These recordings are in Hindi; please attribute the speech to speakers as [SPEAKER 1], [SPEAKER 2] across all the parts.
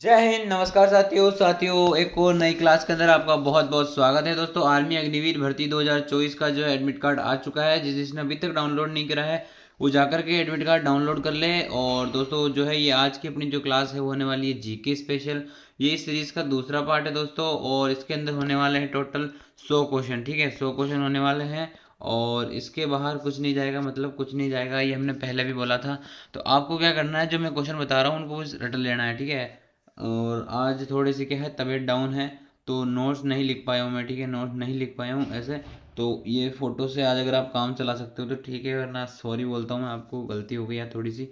[SPEAKER 1] जय हिंद। नमस्कार साथियों एक और नई क्लास के अंदर आपका बहुत बहुत स्वागत है। दोस्तों, आर्मी अग्निवीर भर्ती 2024 का जो है एडमिट कार्ड आ चुका है। जिसने अभी तक डाउनलोड नहीं करा है वो जाकर के एडमिट कार्ड डाउनलोड कर ले। और दोस्तों जो है ये आज की अपनी जो क्लास है वो होने वाली है जीके स्पेशल। ये इस सीरीज का दूसरा पार्ट है दोस्तों, और इसके अंदर होने वाले हैं टोटल 100 क्वेश्चन। ठीक है, 100 क्वेश्चन होने वाले हैं और इसके बाहर कुछ नहीं जाएगा, मतलब कुछ नहीं जाएगा, ये हमने पहले भी बोला था। तो आपको क्या करना है, जो मैं क्वेश्चन बता रहा हूँ उनको बस रट लेना है। ठीक है, और आज थोड़ी सी क्या है, तबीयत डाउन है तो नोट्स नहीं लिख पाया हूँ मैं। ठीक है, नोट्स नहीं लिख पाया हूँ ऐसे। तो ये फ़ोटो से आज अगर आप काम चला सकते हो तो ठीक है, वरना सॉरी बोलता हूँ मैं, आपको गलती हो गई है थोड़ी सी।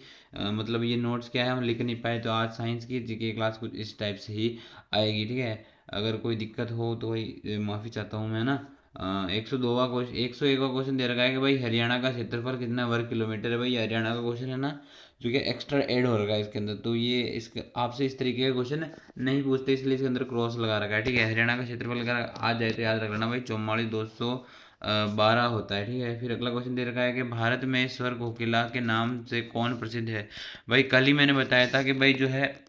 [SPEAKER 1] मतलब ये नोट्स क्या है, हम लिख नहीं पाए। तो आज साइंस की जीके क्लास कुछ इस टाइप से ही आएगी। ठीक है, अगर कोई दिक्कत हो तो भाई माफ़ी चाहता हूँ मैं ना। 102वां क्वेश्चन, 101वां क्वेश्चन दे रखा है कि भाई हरियाणा का क्षेत्रफल कितना वर्ग किलोमीटर है। भाई हरियाणा का क्वेश्चन है ना, जो कि एक्स्ट्रा ऐड हो रखा है इसके अंदर। तो ये इसके आपसे इस तरीके का क्वेश्चन नहीं पूछते, इसलिए इसके अंदर क्रॉस लगा रखा है। ठीक है, हरियाणा का क्षेत्रफल अगर आ जाए तो याद रख लेना भाई, 44,212 होता है। ठीक है, फिर अगला क्वेश्चन दे रखा है कि भारत में स्वर कोकिला के नाम से कौन प्रसिद्ध है। भाई कल ही मैंने बताया था कि भाई जो है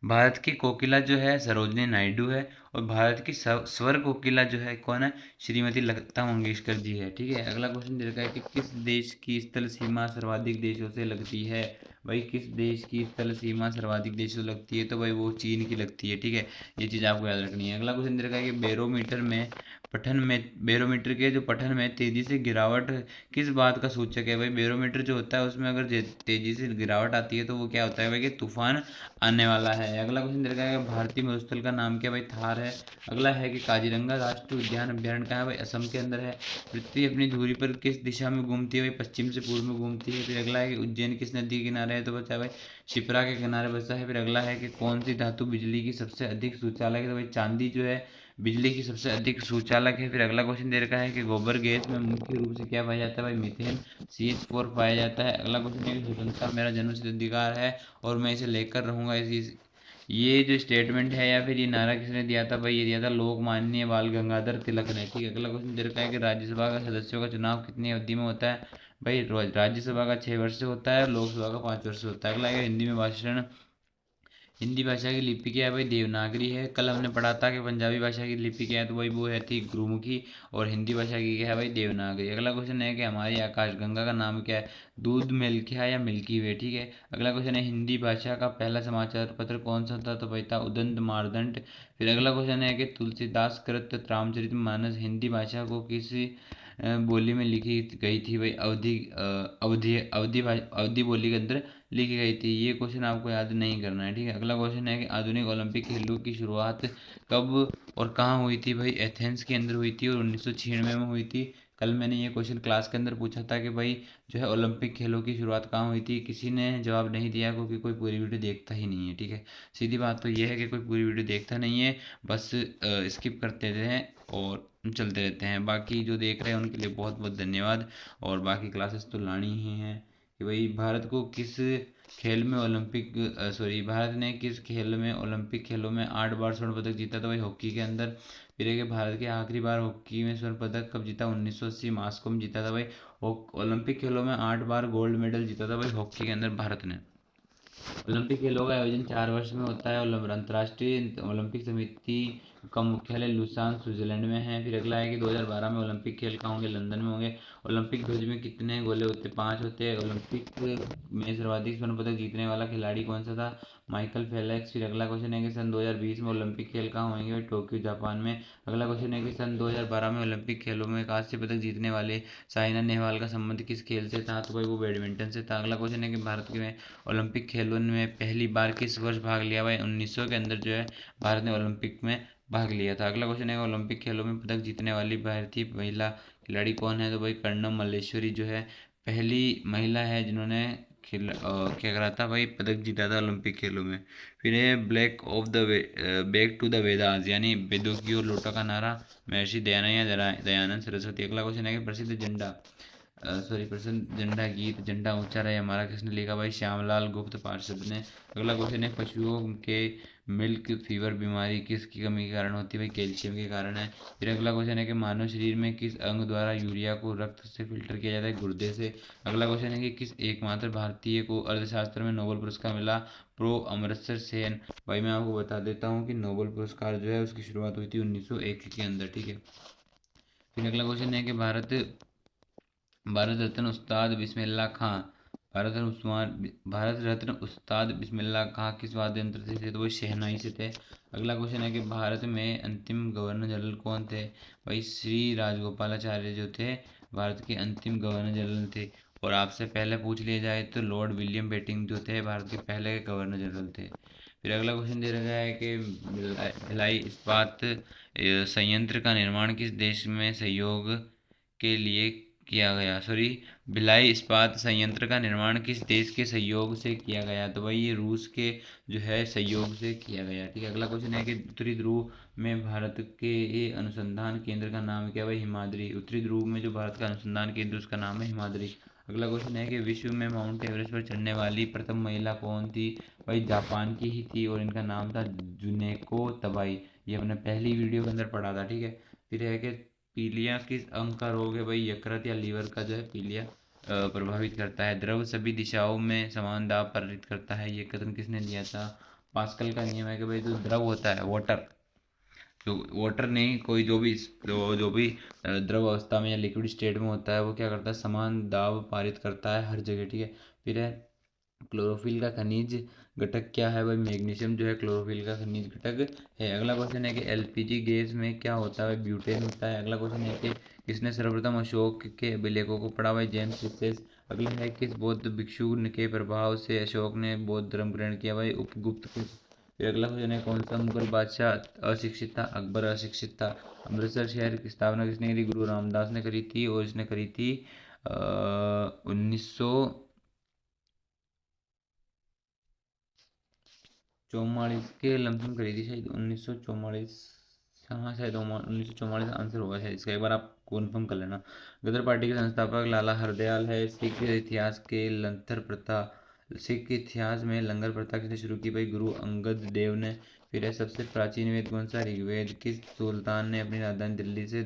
[SPEAKER 1] भारत की कोकिला जो है सरोजनी नायडू है, और भारत की स्वर कोकिला जो है कौन है, श्रीमती लता मंगेशकर जी है। ठीक है, अगला क्वेश्चन दे रखा है कि किस देश की स्थल सीमा सर्वाधिक देशों से लगती है। भाई किस देश की स्थल सीमा सर्वाधिक देशों से लगती है, तो भाई वो चीन की लगती है। ठीक है, ये चीज़ आपको याद रखनी है। अगला क्वेश्चन दे रखा है कि बैरोमीटर के जो पठन में तेजी से गिरावट किस बात का सूचक है। भाई बैरोमीटर जो होता है उसमें अगर तेजी से गिरावट आती है तो वो क्या होता है भाई, कि तूफान आने वाला है। अगला क्वेश्चन दे रखा है कि भारतीय मरुस्थल का नाम क्या है। भाई थार है। अगला है कि काजीरंगा राष्ट्रीय उद्यान अभ्यारण्य कहाँ है। भाई असम के अंदर है। पृथ्वी अपनी धुरी पर किस दिशा में घूमती है। भाई पश्चिम से पूर्व में घूमती है। फिर अगला है कि उज्जैन किस नदी के किनारे है, तो बचा है भाई शिप्रा के किनारे बसा है। फिर अगला है कि कौन सी धातु बिजली की सबसे अधिक सुचालक है, तो भाई चांदी जो है बिजली की सबसे अधिक सुचालक है। फिर अगला क्वेश्चन दे रखा है कि गोबर गैस में मुख्य रूप से क्या पाया जाता है। भाई मीथेन CH4 पाया जाता है। अगला क्वेश्चन है कि स्वतंत्रता मेरा जन्मसिद्ध अधिकार है और मैं इसे लेकर रहूंगा। इसी ये जो स्टेटमेंट है या फिर ये नारा किसने दिया था। भाई ये दिया था लोकमान्य बाल गंगाधर तिलक ने। ठीक है, अगला क्वेश्चन दे रखा है कि राज्यसभा का सदस्यों का चुनाव कितनी अवधि में होता है। भाई राज्यसभा का 6 वर्ष से होता है, लोकसभा का 5 वर्ष से होता है। अगला है हिंदी में भाषण, हिंदी भाषा की लिपि क्या है। भाई देवनागरी है। कल हमने पढ़ा था कि पंजाबी भाषा की लिपि क्या है, तो भाई वो है थी गुरुमुखी, और हिंदी भाषा की क्या है भाई, देवनागरी। अगला क्वेश्चन है कि हमारी आकाशगंगा का नाम क्या है, दूध मिल्खिया या मिल्की वे। ठीक है, अगला क्वेश्चन है हिंदी भाषा का पहला समाचार पत्र कौन सा था, तो भाई था उदंत मार्दंड। फिर अगला क्वेश्चन है कि तुलसीदास कृत रामचरितमानस हिंदी भाषा को किसी बोली में लिखी गई थी। भाई अवधि बोली के अंदर लिखी गई थी। ये क्वेश्चन आपको याद नहीं करना है। ठीक है, अगला क्वेश्चन है कि आधुनिक ओलंपिक खेलों की शुरुआत कब और कहाँ हुई थी। भाई एथेंस के अंदर हुई थी और 1996 में हुई थी। कल मैंने ये क्वेश्चन क्लास के अंदर पूछा था कि भाई जो है ओलंपिक खेलों की शुरुआत कहाँ हुई थी, किसी ने जवाब नहीं दिया क्योंकि कोई पूरी वीडियो देखता ही नहीं है। ठीक है, सीधी बात तो ये है कि कोई पूरी वीडियो देखता नहीं है, बस स्किप करते रहते हैं और चलते रहते हैं। बाकी जो देख रहे हैं उनके लिए बहुत बहुत धन्यवाद। और बाकी क्लासेस तो लानी ही हैं। कि भाई भारत को किस खेल में ओलंपिक सॉरी भारत ने किस खेल में ओलंपिक खेलों में 8 बार स्वर्ण पदक जीता था। भाई हॉकी के अंदर। फिर है कि भारत के आखिरी बार हॉकी में स्वर्ण पदक कब जीता, 1980 मास्को में जीता था भाई। ओलंपिक खेलों में 8 बार गोल्ड मेडल जीता था भाई हॉकी के अंदर भारत ने। ओलंपिक खेलों का आयोजन 4 वर्ष में होता है। अंतर्राष्ट्रीय ओलंपिक समिति का मुख्यालय लुसान स्विट्जरलैंड में है। फिर अगला है कि 2012 में ओलंपिक खेल कहाँ होंगे, लंदन में होंगे। ओलंपिक ध्वज में कितने गोले होते हैं, 5 होते हैं। ओलंपिक में सर्वाधिक स्वर्ण पदक जीतने वाला खिलाड़ी कौन सा था, माइकल फेलेक्स। फिर अगला क्वेश्चन है कि सन 2020 में ओलंपिक खेल कहाँ होंगे, टोक्यो जापान में। अगला क्वेश्चन है कि सन 2012 में ओलंपिक खेलों में कांस्य पदक जीतने वाले साइना नेहवाल का संबंध किस खेल से था, तो भाई वो बैडमिंटन से था। अगला क्वेश्चन है कि भारत के में ओलंपिक खेलों में पहली बार किस वर्ष भाग लिया। भाई 1900 के अंदर जो है भारत ने ओलंपिक में भाग लिया था। अगला क्वेश्चन है ओलंपिक खेलों में पदक जीतने वाली भारतीय महिला खिलाड़ी कौन है, तो भाई कर्णम मल्लेश्वरी जो है पहली महिला है जिन्होंने क्या करा था भाई, पदक जीता था ओलंपिक खेलों में। फिर ये black of the back to the Vedas, यानी वेदों की ओर लौटा का नारा महर्षि दयानंद या दयानंद सरस्वती। अगला क्वेश्चन है कि प्रसिद्ध झंडा प्रसिद्ध झंडा गीत झंडा ऊंचा रहे हमारा किसने लिखा। भाई श्यामलाल गुप्त पार्षद ने। अगला क्वेश्चन है पशुओं के मिल्क फीवर बीमारी किसकी कमी के कारण होती है। भाई कैल्शियम के कारण है। फिर अगला क्वेश्चन है कि मानव शरीर में किस अंग द्वारा यूरिया को रक्त से फिल्टर किया जाता है, गुर्दे से। अगला क्वेश्चन है कि किस एकमात्र भारतीय को अर्थशास्त्र में नोबेल पुरस्कार मिला, प्रो अमृतसर सेन। भाई मैं आपको बता देता हूँ कि नोबेल पुरस्कार जो है उसकी शुरुआत हुई थी 1901 के अंदर, ठीक है। फिर अगला क्वेश्चन है कि भारत रत्न उस्ताद बिस्मिल्लाह खां, भारत रत्न उस्ताद बिस्मिल्लाह खां किस वाद्य यंत्र से थे? तो वो शहनाई से थे। अगला क्वेश्चन है कि भारत में अंतिम गवर्नर जनरल कौन थे? भाई श्री राजगोपालाचार्य जो थे भारत के अंतिम गवर्नर जनरल थे। और आपसे पहले पूछ लिया जाए तो लॉर्ड विलियम बेटिंग जो थे भारत के पहले गवर्नर जनरल थे। फिर अगला क्वेश्चन दे रखा है कि भिलाई इस्पात संयंत्र का निर्माण किस देश में सहयोग के लिए किया गया? सॉरी, भिलाई इस्पात संयंत्र का निर्माण किस देश के सहयोग से किया गया? तो भाई ये रूस के जो है सहयोग से किया गया, ठीक है। अगला क्वेश्चन है कि उत्तरी ध्रुव में भारत के ये अनुसंधान केंद्र का नाम क्या है? भाई हिमाद्री। उत्तरी ध्रुव में जो भारत का अनुसंधान केंद्र उसका नाम है हिमाद्री। अगला क्वेश्चन है कि विश्व में माउंट एवरेस्ट पर चढ़ने वाली प्रथम महिला कौन थी? भाई जापान की ही थी और इनका नाम था जुनेको तबाई। ये हमने पहली वीडियो के अंदर पढ़ा था, ठीक है। फिर है कि पीलिया किस अंग का रोग है? भाई यकृत या लीवर का जो है पीलिया प्रभावित करता है। द्रव सभी दिशाओं में समान दाब प्रेरित करता है, ये कथन किसने दिया था? पास्कल का नियम है कि भाई जो द्रव होता है वाटर, जो वाटर नहीं, कोई जो भी द्रव अवस्था में या लिक्विड स्टेट में होता है वो क्या करता है? समान दाब पारित करता है हर जगह, ठीक है। फिर है क्लोरोफिल का खनिज घटक क्या है? भाई मैग्नीशियम जो है क्लोरोफिल का खनिज घटक है। अगला क्वेश्चन है कि एलपीजी गैस में क्या होता है? ब्यूटेन होता है। अगला क्वेश्चन है कि किसने सर्वप्रथम अशोक के अभिलेखों को पढ़ा? भाई जेम्स फिशर। अगला है किस बौद्ध भिक्षु के प्रभाव से अशोक ने बौद्ध धर्म ग्रहण किया? भाई उपगुप्त। फिर अगला क्वेश्चन है कौन सा मुगल बादशाह अशिक्षित था? अकबर अशिक्षित था। अमृतसर शहर की स्थापना किसने करी? गुरु रामदास ने करी थी और इसने करी थी 1944 के लमसम करी थी, शायद 1944। हाँ शायद 1944 आंसर होगा शायद इसका, एक बार आप कन्फर्म कर लेना। गदर पार्टी के संस्थापक लाला हरदयाल है। सिख इतिहास में लंगर प्रथा किसने शुरू की? भाई गुरु अंगद देव ने। फिर है सबसे प्राचीन वेद कौन सा? ऋग्वेद। किस सुल्तान ने अपनी राजधानी दिल्ली से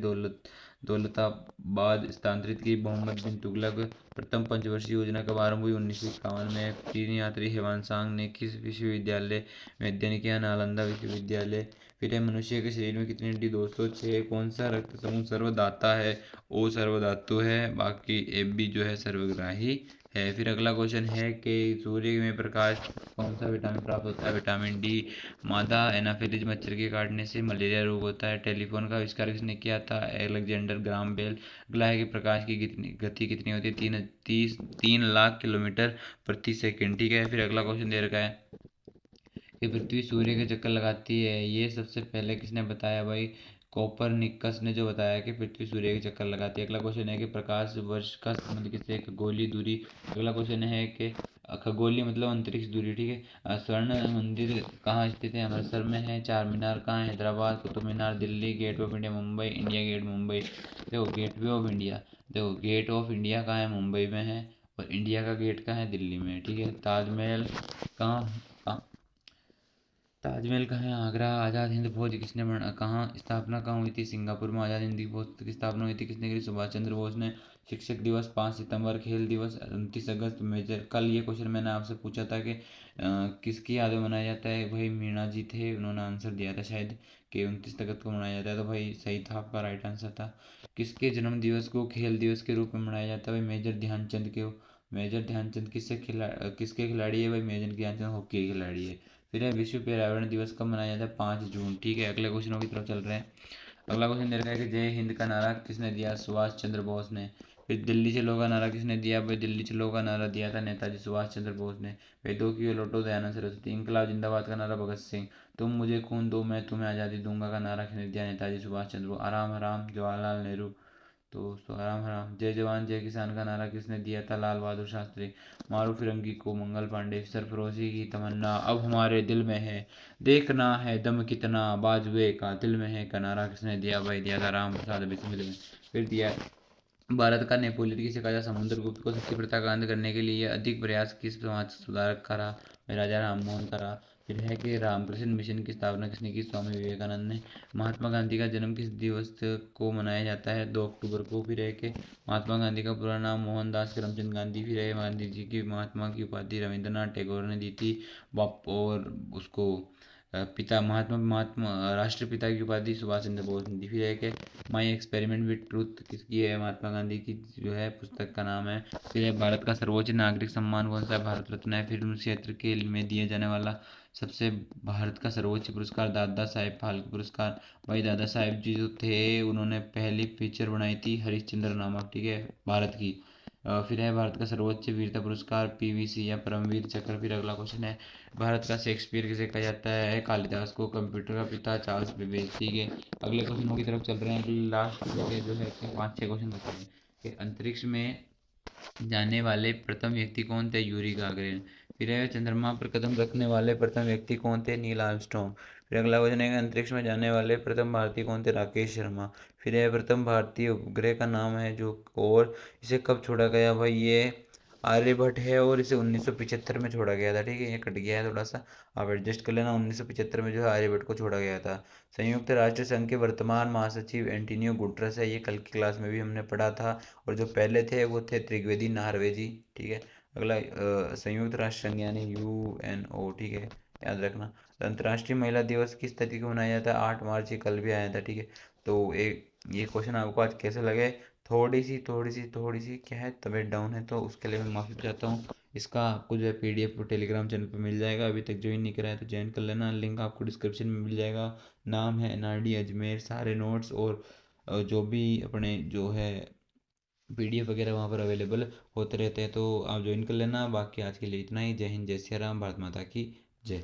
[SPEAKER 1] दौलताबाद स्थानांतरित की? मोहम्मद बिन तुगलक। प्रथम पंचवर्षीय योजना कब आरंभ हुई? 1951 में। चीनी यात्री हेवान सांग ने किस विश्वविद्यालय में अध्ययन किया? नालंदा विश्वविद्यालय। फिर है मनुष्य के शरीर में कितनी हड्डी? 206। कौन सा रक्त समूह सर्वदाता है? ओ सर्वधातु है। बाकी एब भी जो है सर्वग्राही है। फिर अगला क्वेश्चन है कि सूर्य में प्रकाश कौन सा विटामिन प्राप्त होता है? Vitamin D. मादा एनाफिलीज मच्छर के काटने से मलेरिया रोग होता है। टेलीफोन का आविष्कार किसने किया था? Alexander Graham Bell. अगला है कि प्रकाश की गति कितनी होती है? 3 लाख किलोमीटर प्रति सेकंड, ठीक है। फिर अगला क्वेश्चन दे रखा है कि पृथ्वी सूर्य के चक्कर लगाती है, ये सबसे पहले किसने बताया? भाई कोपरनिकस ने जो बताया कि पृथ्वी सूर्य के चक्कर लगाती है। अगला क्वेश्चन है कि प्रकाश वर्ष का संबंध किससे? खगोलीय दूरी। अगला क्वेश्चन है कि खगोलीय मतलब अंतरिक्ष दूरी, ठीक है। स्वर्ण मंदिर कहाँ स्थित है? अमृतसर में है। चार मीनार कहाँ है? Hyderabad. Qutub Minar Delhi. Gate of India Mumbai. India Gate Mumbai. देखो गेटवे ऑफ इंडिया, देखो गेट ऑफ इंडिया कहाँ है? मुंबई में है। और इंडिया का गेट कहाँ है? दिल्ली में, ठीक है। ताजमहल कहाँ ताजमहल कहाँ है? आगरा। आज़ाद हिंद फौज किसने बना कहाँ स्थापना कहाँ हुई थी? सिंगापुर में आज़ाद हिंद फौज की स्थापना हुई थी। किसने करी? सुभाष चंद्र बोस ने। शिक्षक दिवस 5 सितंबर। खेल दिवस 29 अगस्त। मेजर कल ये क्वेश्चन मैंने आपसे पूछा था कि किसकी याद में मनाया जाता है? भाई मीणा जी थे, उन्होंने आंसर दिया था शायद कि 29 अगस्त को मनाया जाता है, तो भाई सही था, आपका राइट आंसर था। किसके जन्म दिवस को खेल दिवस के रूप में मनाया जाता है? भाई मेजर ध्यानचंद के। मेजर ध्यानचंद किसके खिलाड़ी है? भाई मेजर ध्यानचंद हॉकी के खिलाड़ी है। फिर है विश्व पर्यावरण दिवस कब मनाया जाता है? 5 जून, ठीक है। अगले क्वेश्चनों की तरफ चल रहे हैं। अगला क्वेश्चन दे रखा है कि जय हिंद का नारा किसने दिया? सुभाष चंद्र बोस ने। फिर दिल्ली चलो का नारा किसने दिया? भाई दिल्ली चलो का नारा दिया था नेताजी सुभाष चंद्र बोस ने। वेदों की लौटो दयानंद सरस्वती। इंकलाब जिंदाबाद का नारा भगत सिंह। तुम मुझे खून दो मैं तुम्हें आज़ादी दूंगा का नारा किसने दिया? नेताजी सुभाष चंद्र बोस। आराम हराम जवाहरलाल नेहरू। तो दोस्तों आराम आराम। जय जवान जय किसान का नारा किसने दिया था? लाल बहादुर शास्त्री। मारू फिरंगी को मंगल पांडे। सरफरोशी की तमन्ना अब हमारे दिल में है, देखना है दम कितना बाजुए का दिल में है का नारा किसने दिया? भाई दिया था राम प्रसाद बिस्मिल में। फिर दिया भारत का नेपोलियन किसे कहा? समुद्रगुप्त को शक्ति प्रदान करने के लिए अधिक प्रयास किस समाज सुधारक करा? राजा राम मोहन करा। फिर है कि रामकृष्ण मिशन की स्थापना किसने की? स्वामी विवेकानंद ने। महात्मा गांधी का जन्म किस दिवस को मनाया जाता है? 2 अक्टूबर को। फिर है कि महात्मा गांधी का पूरा नाम मोहनदास करमचंद गांधी। फिर है गांधी जी की महात्मा की उपाधि रविंद्रनाथ टैगोर ने दी थी। बाप और उसको पिता महात्मा महात्मा राष्ट्रपिता की उपाधि सुभाष चंद्र बोस ने दी। फिर है कि माई एक्सपेरिमेंट विद ट्रूथ किसकी है? महात्मा गांधी की जो है पुस्तक का नाम है। फिर है भारत का सर्वोच्च नागरिक सम्मान कौन सा है? भारत रत्न है। फिल्म क्षेत्र के में दिए जाने वाला सबसे भारत का सर्वोच्च पुरस्कार दादा साहेब फाल्के पुरस्कार। भाई दादा साहेब जी जो थे उन्होंने पहली पिक्चर बनाई थी हरिश्चंद्र नामक, ठीक है, भारत की। फिर है भारत का सर्वोच्च वीरता पुरस्कार पीवीसी या परमवीर चक्र। फिर अगला क्वेश्चन है भारत का शेक्सपियर किसे कहा जाता है? कालिदास को। कंप्यूटर का पिता चार्ल्स बेबेज, ठीक है। अगले क्वेश्चनों की तरफ चल रहे हैं। लास्ट जगह जो है 5-6 क्वेश्चन बचे हैं कि अंतरिक्ष में जाने वाले प्रथम व्यक्ति कौन थे? Yuri Gagarin. फिर है चंद्रमा पर कदम रखने वाले प्रथम व्यक्ति कौन थे? Neil Armstrong. फिर अगला क्वेश्चन है अंतरिक्ष में जाने वाले प्रथम भारतीय कौन थे? राकेश शर्मा। फिर है प्रथम भारतीय उपग्रह का नाम है जो, और इसे कब छोड़ा गया? भाई ये आर्यभट्ट है और इसे 1975 में छोड़ा गया था, ठीक है। ये कट गया है थोड़ा सा, आप एडजस्ट कर लेना। 1975 में जो है आर्यभट्ट को छोड़ा गया था। संयुक्त राष्ट्र संघ के वर्तमान महासचिव एंटोनियो गुटरस है। ये कल की क्लास में भी हमने पढ़ा था। और जो पहले थे वो थे त्रिवेदी नार्वे जी, ठीक है। अगला संयुक्त राष्ट्र संघ यानी यूएनओ, ठीक है, याद रखना। अंतर्राष्ट्रीय महिला दिवस किस तारीख को मनाया जाता है? 8 मार्च। ये कल भी आया था, ठीक है। तो एक ये क्वेश्चन आपको आज कैसे लगे? थोड़ी सी क्या है, तबीयत डाउन है तो उसके लिए मैं माफ़ी चाहता हूँ। इसका आपको जो है पीडीएफ टेलीग्राम चैनल पर मिल जाएगा। अभी तक ज्वाइन नहीं करा है तो ज्वाइन कर लेना, लिंक आपको डिस्क्रिप्शन में मिल जाएगा। नाम है एनआरडी अजमेर। सारे नोट्स और जो भी अपने जो है पीडीएफ वगैरह वहाँ पर अवेलेबल होते रहते हैं, तो आप ज्वाइन कर लेना। बाकी आज के लिए इतना ही। जय हिंद, जय सिया राम, भारत माता की जय।